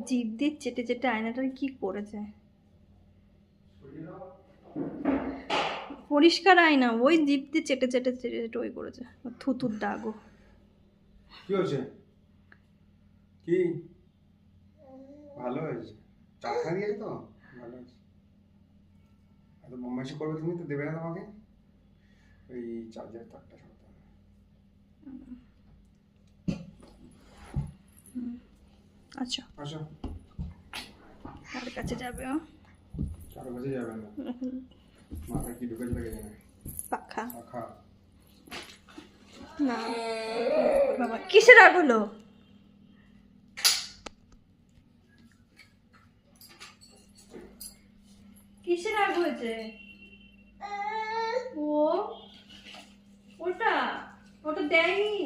জিভ দিয়ে চেটে চেটে আয়নাটার কি করেছে। পরিষ্কার আয়না, ওই জিভ দিয়ে চেটে চেটে চেটে চেটে ওই করেছে, থুতুর দাগও। কি হয়েছে? কি ভালো হয়েছে? চা খা দিয়েছে তো ভালো হয়েছে। এত বদমাইশি করবে তুমি তো দেবে না তোমাকে। ওই চার্জার তারটা সরাতে হবে। আচ্ছা আসো। কার কাছে যাবে ও? কারো কাছে যাবে না, মাথায় কি ঢুকেছে লাগে জানে। পাখা পাখা। না বাবা, কিসের রাগ হলো? কিসের রাগ হয়েছে? ও ওটা ওটা দেয়নি।